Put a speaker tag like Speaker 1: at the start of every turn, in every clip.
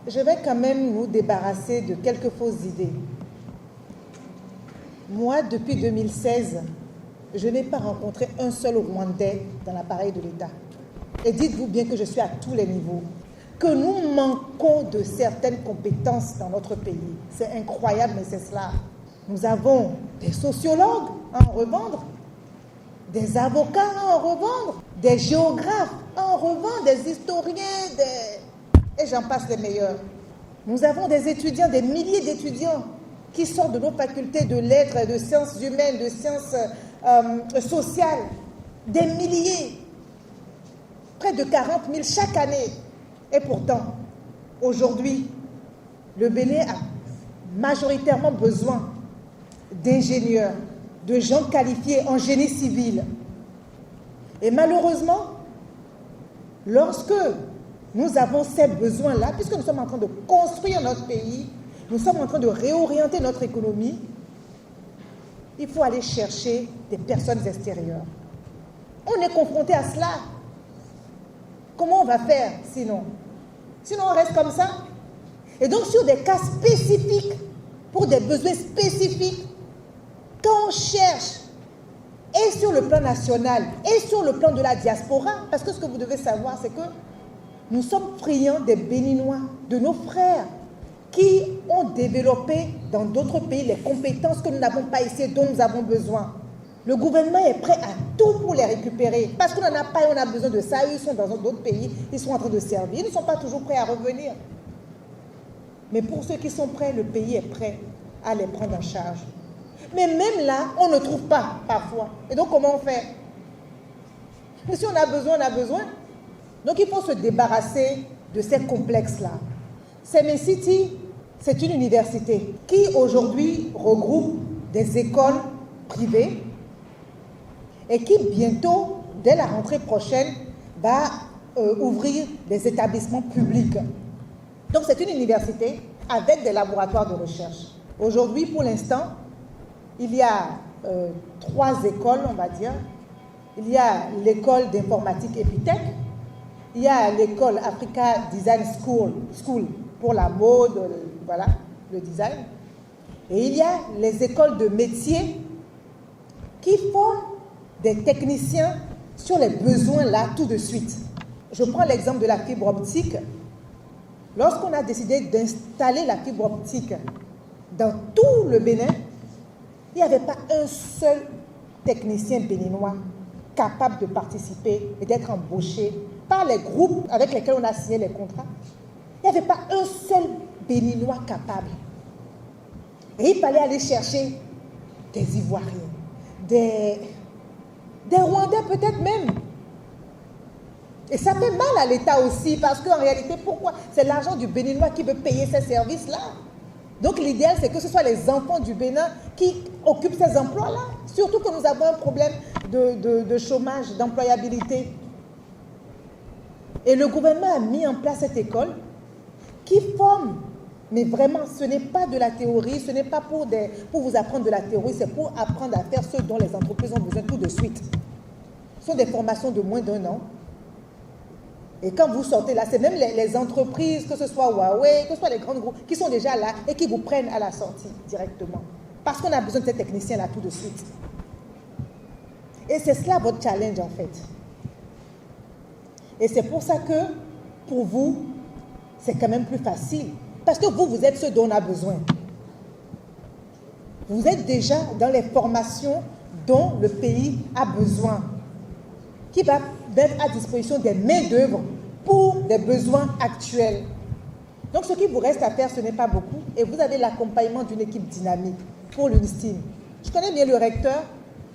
Speaker 1: je vais quand même nous débarrasser de quelques fausses idées. Moi, depuis 2016, je n'ai pas rencontré un seul Rwandais dans l'appareil de l'État. Et dites-vous bien que je suis à tous les niveaux. Que nous manquons de certaines compétences dans notre pays. C'est incroyable, mais c'est cela. Nous avons des sociologues à en revendre, des avocats à en revendre, des géographes à en revendre, des historiens, et j'en passe les meilleurs. Nous avons des étudiants, des milliers d'étudiants qui sortent de nos facultés de lettres, de sciences humaines, de sciences sociales. Des milliers, près de 40 000 chaque année. Et pourtant, aujourd'hui, le Bénin a majoritairement besoin d'ingénieurs, de gens qualifiés en génie civil. Et malheureusement, lorsque nous avons ces besoins-là, puisque nous sommes en train de construire notre pays, nous sommes en train de réorienter notre économie, il faut aller chercher des personnes extérieures. On est confronté à cela. Comment on va faire sinon? Sinon, on reste comme ça. Et donc, sur des cas spécifiques, pour des besoins spécifiques, quand on cherche, et sur le plan national, et sur le plan de la diaspora, parce que ce que vous devez savoir, c'est que nous sommes friands des Béninois, de nos frères, qui ont développé dans d'autres pays les compétences que nous n'avons pas ici, dont nous avons besoin. Le gouvernement est prêt à tout pour les récupérer. Parce qu'on n'en a pas et on a besoin de ça. Eux, ils sont dans d'autres pays, ils sont en train de servir. Ils ne sont pas toujours prêts à revenir. Mais pour ceux qui sont prêts, le pays est prêt à les prendre en charge. Mais même là, on ne trouve pas parfois. Et donc, comment on fait? Mais si on a besoin, on a besoin. Donc, il faut se débarrasser de ces complexes-là. Semen City, c'est une université qui aujourd'hui regroupe des écoles privées et qui bientôt, dès la rentrée prochaine, va ouvrir des établissements publics. Donc c'est une université avec des laboratoires de recherche. Aujourd'hui, pour l'instant, il y a 3 écoles, on va dire. Il y a l'école d'informatique Epitech, il y a l'école Africa Design School pour la mode, voilà, le design. Et il y a les écoles de métiers qui forment des techniciens sur les besoins là tout de suite. Je prends l'exemple de la fibre optique. Lorsqu'on a décidé d'installer la fibre optique dans tout le Bénin, il n'y avait pas un seul technicien béninois capable de participer et d'être embauché par les groupes avec lesquels on a signé les contrats. Il n'y avait pas un seul béninois capable. Et il fallait aller chercher des Ivoiriens, des Rwandais peut-être même. Et ça fait mal à l'État aussi, parce qu'en réalité, pourquoi? C'est l'argent du Béninois qui veut payer ces services-là. Donc l'idéal, c'est que ce soit les enfants du Bénin qui occupent ces emplois-là. Surtout que nous avons un problème de chômage, d'employabilité. Et le gouvernement a mis en place cette école qui forme, mais vraiment, ce n'est pas de la théorie, ce n'est pas pour vous apprendre de la théorie, c'est pour apprendre à faire ce dont les entreprises ont besoin tout de suite. Ce sont des formations de moins d'1 an. Et quand vous sortez là, c'est même les entreprises, que ce soit Huawei, que ce soit les grands groupes, qui sont déjà là et qui vous prennent à la sortie directement. Parce qu'on a besoin de ces techniciens-là tout de suite. Et c'est cela votre challenge en fait. Et c'est pour ça que, pour vous, c'est quand même plus facile. Parce que vous êtes ceux dont on a besoin. Vous êtes déjà dans les formations dont le pays a besoin, qui va mettre à disposition des main-d'œuvre pour des besoins actuels. Donc, ce qui vous reste à faire, ce n'est pas beaucoup. Et vous avez l'accompagnement d'une équipe dynamique pour l'UNSTEAM. Je connais bien le recteur.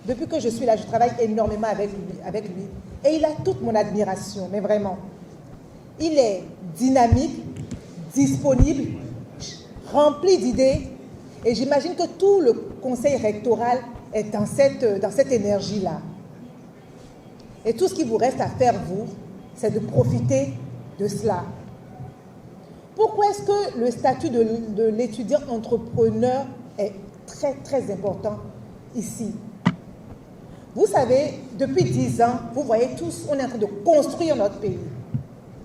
Speaker 1: Depuis que je suis là, je travaille énormément avec lui. Et il a toute mon admiration, mais vraiment. Il est dynamique, disponible, rempli d'idées. Et j'imagine que tout le conseil rectoral est dans cette énergie-là. Et tout ce qui vous reste à faire, vous, c'est de profiter de cela. Pourquoi est-ce que le statut de l'étudiant entrepreneur est très, très important ici? Vous savez, depuis 10 ans, vous voyez tous, on est en train de construire notre pays.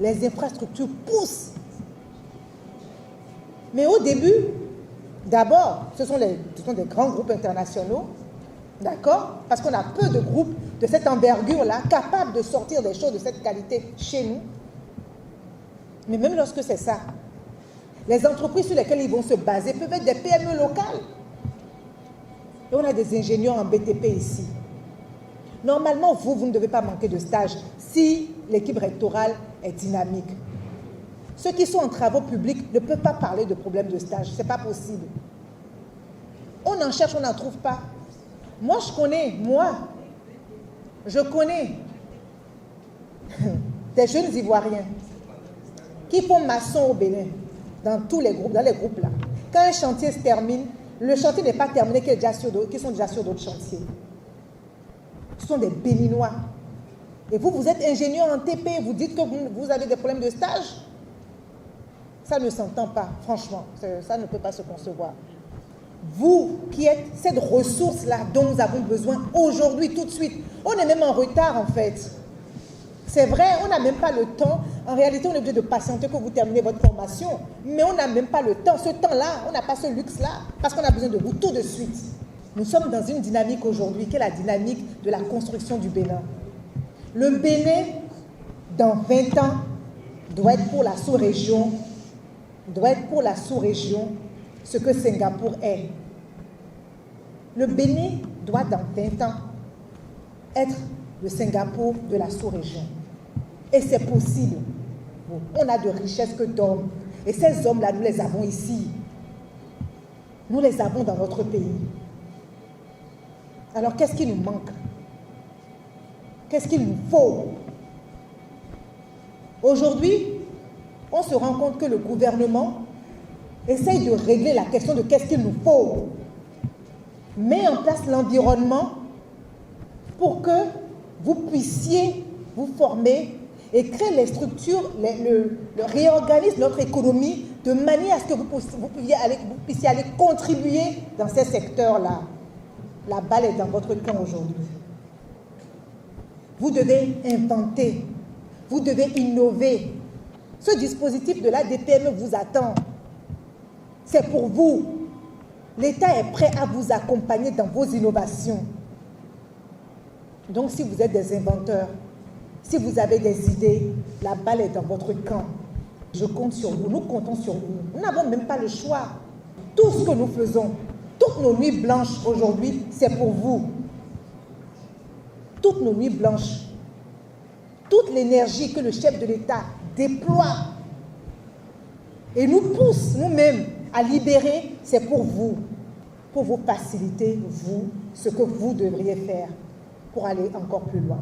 Speaker 1: Les infrastructures poussent. Mais au début, d'abord, ce sont des grands groupes internationaux, d'accord? Parce qu'on a peu de groupes de cette envergure-là capables de sortir des choses de cette qualité chez nous. Mais même lorsque c'est ça, les entreprises sur lesquelles ils vont se baser peuvent être des PME locales. Et on a des ingénieurs en BTP ici. Normalement, vous ne devez pas manquer de stage si l'équipe rectorale est dynamique. Ceux qui sont en travaux publics ne peuvent pas parler de problème de stage. Ce n'est pas possible. On en cherche, on n'en trouve pas. Moi, je connais des jeunes Ivoiriens qui font maçon au Bénin, dans tous les groupes, dans les groupes là. Quand un chantier se termine, le chantier n'est pas terminé, qu'ils sont déjà sur d'autres chantiers. Ce sont des Béninois. Et vous êtes ingénieur en TP, vous dites que vous avez des problèmes de stage? Ça ne s'entend pas, franchement. Ça ne peut pas se concevoir. Vous qui êtes cette ressource-là dont nous avons besoin aujourd'hui, tout de suite. On est même en retard en fait. C'est vrai, on n'a même pas le temps. En réalité, on est obligé de patienter que vous terminez votre formation. Mais on n'a même pas le temps. Ce temps-là, on n'a pas ce luxe-là. Parce qu'on a besoin de vous tout de suite. Nous sommes dans une dynamique aujourd'hui qui est la dynamique de la construction du Bénin. Le Bénin, dans 20 ans, doit être pour la sous-région, ce que Singapour est. Le Bénin doit, dans 20 ans, être le Singapour de la sous-région. Et c'est possible. On a de richesses que d'hommes. Et ces hommes-là, nous les avons ici. Nous les avons dans notre pays. Alors, qu'est-ce qui nous manque? Qu'est-ce qu'il nous faut? Aujourd'hui, on se rend compte que le gouvernement essaye de régler la question de qu'est-ce qu'il nous faut. Met en place l'environnement pour que vous puissiez vous former et créer les structures, le réorganise notre économie de manière à ce que vous puissiez aller contribuer dans ces secteurs-là. La balle est dans votre camp aujourd'hui. Vous devez inventer, vous devez innover. Ce dispositif de la DPME vous attend. C'est pour vous. L'État est prêt à vous accompagner dans vos innovations. Donc, si vous êtes des inventeurs, si vous avez des idées, la balle est dans votre camp. Je compte sur vous, nous comptons sur vous. Nous n'avons même pas le choix. Tout ce que nous faisons, toutes nos nuits blanches aujourd'hui, c'est pour vous. Toutes nos nuits blanches, toute l'énergie que le chef de l'État déploie et nous pousse nous-mêmes à libérer, c'est pour vous faciliter, vous, ce que vous devriez faire pour aller encore plus loin.